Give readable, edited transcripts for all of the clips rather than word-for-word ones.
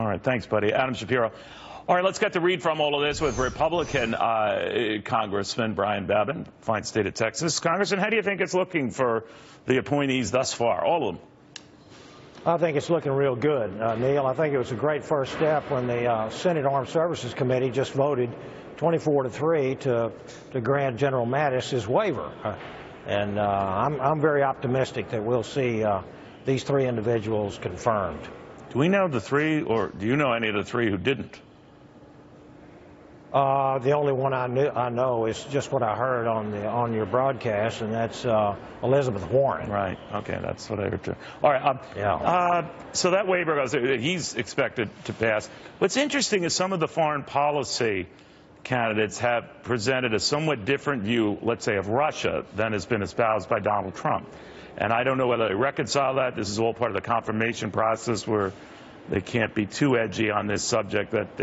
All right, thanks, buddy. Adam Shapiro. All right, let's get to read from all of this with Republican Congressman Brian Babin, fine state of Texas. Congressman, how do you think it's looking for the appointees thus far, all of them? I think it's looking real good, Neil. I think it was a great first step when the Senate Armed Services Committee just voted 24-3 to grant General Mattis his waiver. And I'm very optimistic that we'll see these three individuals confirmed. Do we know the three, or do you know any of the three who didn't? The only one I know is just what I heard on your broadcast, and that's Elizabeth Warren. Right. Okay, that's what I heard too. All right. So that waiver goes. He's expected to pass. What's interesting is some of the foreign policy candidates have presented a somewhat different view, let's say, of Russia than has been espoused by Donald Trump. And I don't know whether they reconcile that. This is all part of the confirmation process where they can't be too edgy on this subject, that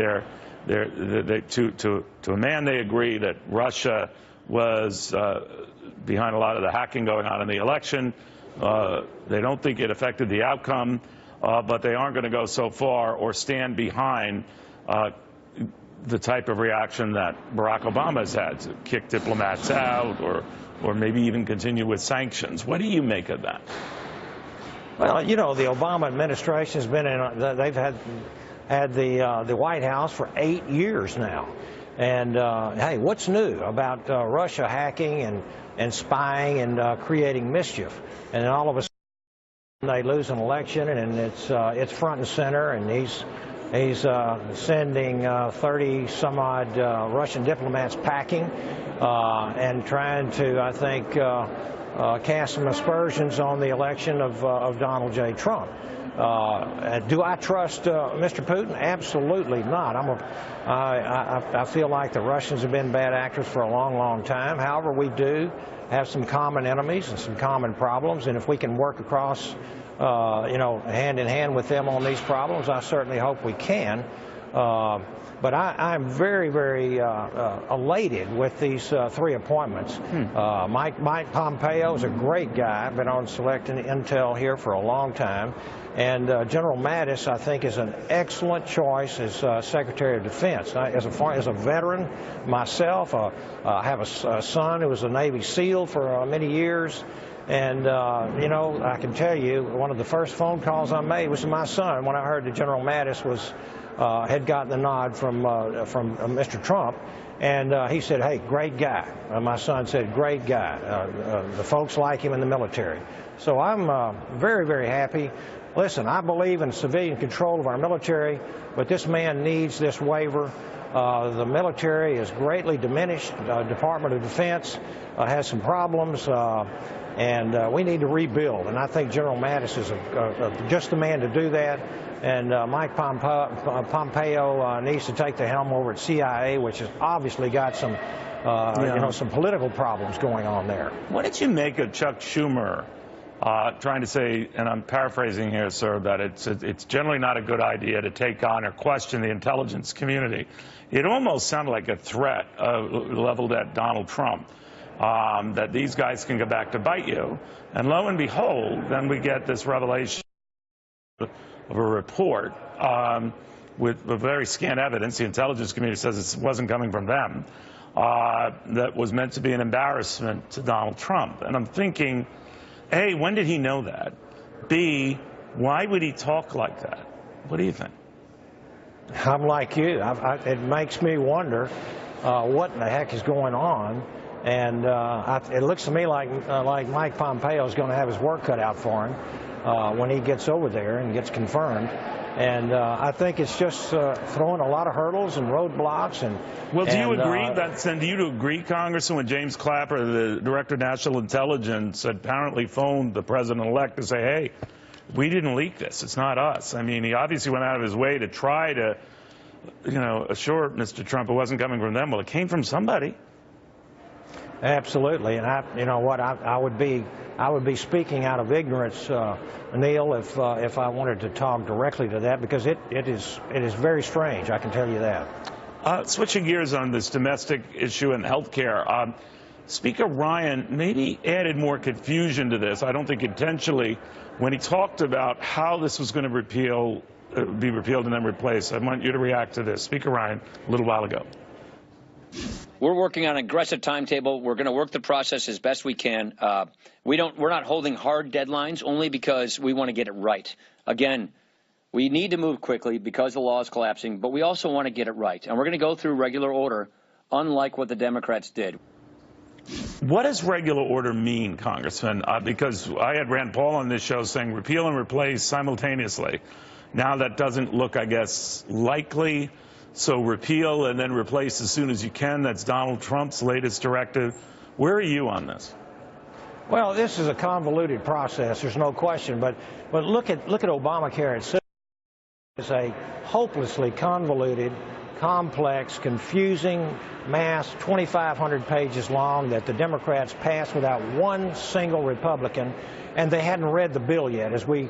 to a man they agree that Russia was behind a lot of the hacking going on in the election. They don't think it affected the outcome, but they aren't going to go so far or stand behind the type of reaction that Barack Obama has had to kick diplomats out or maybe even continue with sanctions. What do you make of that? Well, you know, the Obama administration has been in, they've had the White House for 8 years now. And, hey, what's new about Russia hacking and spying and creating mischief? And then all of a sudden they lose an election, and it's front and center, and he's sending 30-some-odd Russian diplomats packing and trying to, I think, cast some aspersions on the election of Donald J. Trump. Do I trust Mr. Putin? Absolutely not. I feel like the Russians have been bad actors for a long, long time. However, we do have some common enemies and some common problems, and if we can work across, hand in hand with them on these problems, I certainly hope we can. But I'm very, very elated with these three appointments. Mike Pompeo is a great guy. Been on selecting intel here for a long time. And General Mattis, I think, is an excellent choice as Secretary of Defense. As a veteran myself, I have a son who was a Navy SEAL for many years. And, I can tell you, one of the first phone calls I made was to my son when I heard that General Mattis had gotten the nod from Mr. Trump. And he said, hey, great guy. My son said, great guy. The folks like him in the military. So I'm very, very happy. Listen, I believe in civilian control of our military, but this man needs this waiver. The military is greatly diminished. Department of Defense has some problems, and we need to rebuild. And I think General Mattis is just the man to do that. And Mike Pompeo needs to take the helm over at CIA, which has obviously got some, some political problems going on there. What did you make of Chuck Schumer trying to say, and I'm paraphrasing here, sir, that it's generally not a good idea to take on or question the intelligence community? It almost sounded like a threat leveled at Donald Trump, that these guys can go back to bite you. And lo and behold, then we get this revelation of a report with very scant evidence. The intelligence community says it wasn't coming from them, that was meant to be an embarrassment to Donald Trump. And I'm thinking, A, when did he know that? B, why would he talk like that? What do you think? I'm like you. It makes me wonder what in the heck is going on. And it looks to me like Mike Pompeo is going to have his work cut out for him when he gets over there and gets confirmed. And I think it's just throwing a lot of hurdles and roadblocks. Well, do you agree do you agree, Congressman, when James Clapper, the Director of National Intelligence, apparently phoned the president-elect to say, hey, we didn't leak this. It's not us. I mean, he obviously went out of his way to try to, assure Mr. Trump it wasn't coming from them. Well, it came from somebody. Absolutely, and I would be speaking out of ignorance, Neil, if I wanted to talk directly to that, because it is very strange. I can tell you that. Switching gears on this domestic issue and health care, Speaker Ryan maybe added more confusion to this. I don't think intentionally, when he talked about how this was going to repeal be repealed and then replaced. I want you to react to this. Speaker Ryan, a little while ago. We're working on an aggressive timetable. We're going to work the process as best we can. We're not holding hard deadlines only because we want to get it right. Again, we need to move quickly because the law is collapsing, but we also want to get it right. And we're going to go through regular order, unlike what the Democrats did. What does regular order mean, Congressman? Because I had Rand Paul on this show saying repeal and replace simultaneously. Now that doesn't look, I guess, likely. So repeal and then replace as soon as you can. That's Donald Trump's latest directive. Where are you on this? Well, this is a convoluted process. There's no question. But look at Obamacare itself. It's a hopelessly convoluted, complex, confusing mass, 2,500 pages long, that the Democrats passed without one single Republican, and they hadn't read the bill yet, as we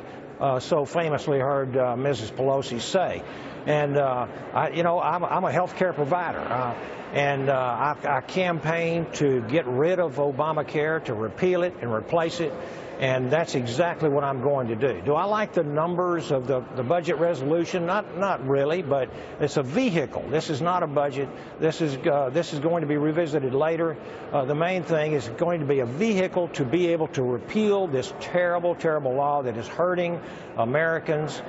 so famously heard Mrs. Pelosi say. And I'm a health care provider, and I campaigned to get rid of Obamacare, to repeal it and replace it. And that's exactly what I'm going to do. Do I like the numbers of the budget resolution? Not really, but it's a vehicle. This is not a budget. This is going to be revisited later. The main thing is going to be a vehicle to be able to repeal this terrible, terrible law that is hurting Americans,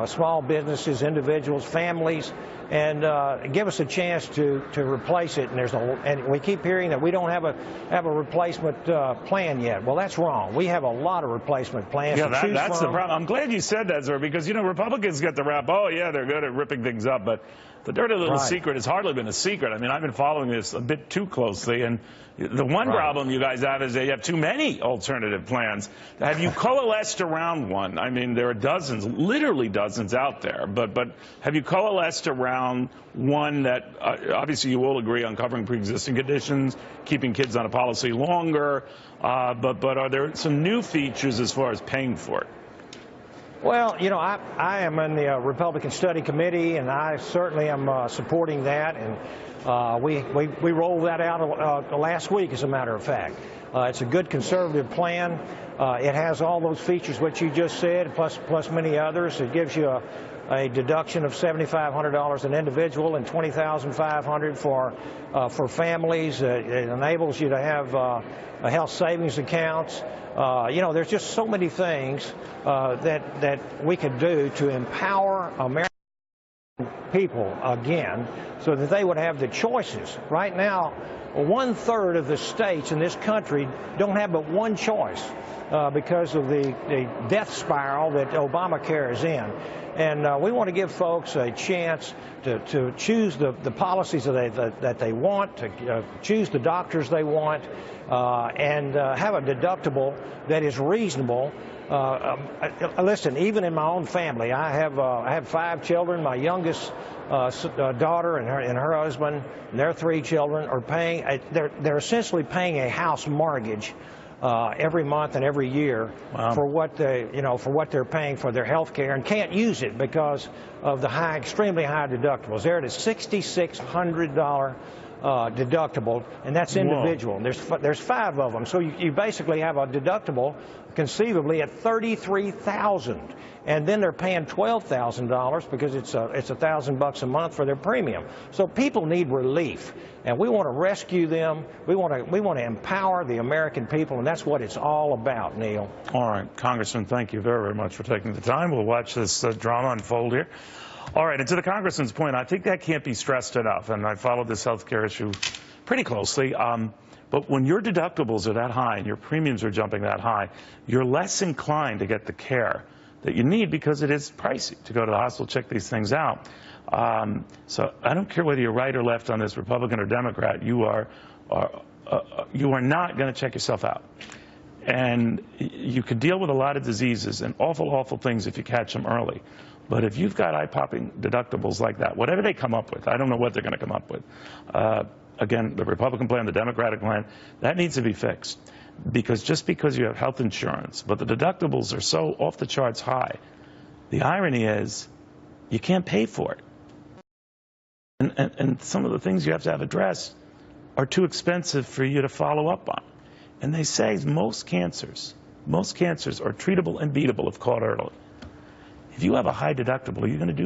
small businesses, individuals, families, and give us a chance to replace it. And we keep hearing that we don't have a replacement plan yet. Well, that's wrong. We have a lot of replacement plans to choose from. That's the problem. I'm glad you said that, sir, because, Republicans get the rap, oh, yeah, they're good at ripping things up, but the dirty little secret has hardly been a secret. I mean, I've been following this a bit too closely, and the one problem you guys have is that you have too many alternative plans. Have you coalesced around one? I mean, there are dozens, literally dozens out there, but have you coalesced around one that obviously you all agree on covering pre-existing conditions, keeping kids on a policy longer, but are there some new features as far as paying for it? Well, I am in the Republican Study Committee, and I certainly am supporting that. And we rolled that out last week, as a matter of fact. It's a good conservative plan. It has all those features which you just said, plus many others. It gives you a deduction of $7,500 an individual and $20,500 for families. It enables you to have health savings accounts. There's just so many things that we could do to empower American people again, so that they would have the choices. Right now, 1/3 of the states in this country don't have but one choice because of the death spiral that Obamacare is in. And we want to give folks a chance to choose the policies that they want, to choose the doctors they want, and have a deductible that is reasonable. Listen, even in my own family, I have 5 children. My youngest daughter and her husband and their 3 children are paying. They're essentially paying a house mortgage every month and every year for what they're paying for their health care, and can't use it because of the extremely high deductibles. They're at a $6,600 deductible, and that's individual. There's 5 of them, so you basically have a deductible conceivably at $33,000, and then they're paying $12,000 because it's $1,000 a month for their premium. So people need relief, and we want to rescue them. We want to empower the American people, and that's what it's all about, Neil. All right, Congressman, thank you very, very much for taking the time. We'll watch this drama unfold here. All right, and to the Congressman's point, I think that can't be stressed enough, and I followed this health care issue pretty closely. But when your deductibles are that high and your premiums are jumping that high, you're less inclined to get the care that you need because it is pricey to go to the hospital, check these things out. So I don't care whether you're right or left on this, Republican or Democrat, you are not going to check yourself out. And you could deal with a lot of diseases and awful, awful things if you catch them early. But if you've got eye-popping deductibles like that, whatever they come up with, I don't know what they're going to come up with. Again, the Republican plan, the Democratic plan, that needs to be fixed. Because just because you have health insurance, but the deductibles are so off the charts high, the irony is you can't pay for it. And some of the things you have to have addressed are too expensive for you to follow up on. And they say most cancers are treatable and beatable if caught early. If you have a high deductible, are you going to do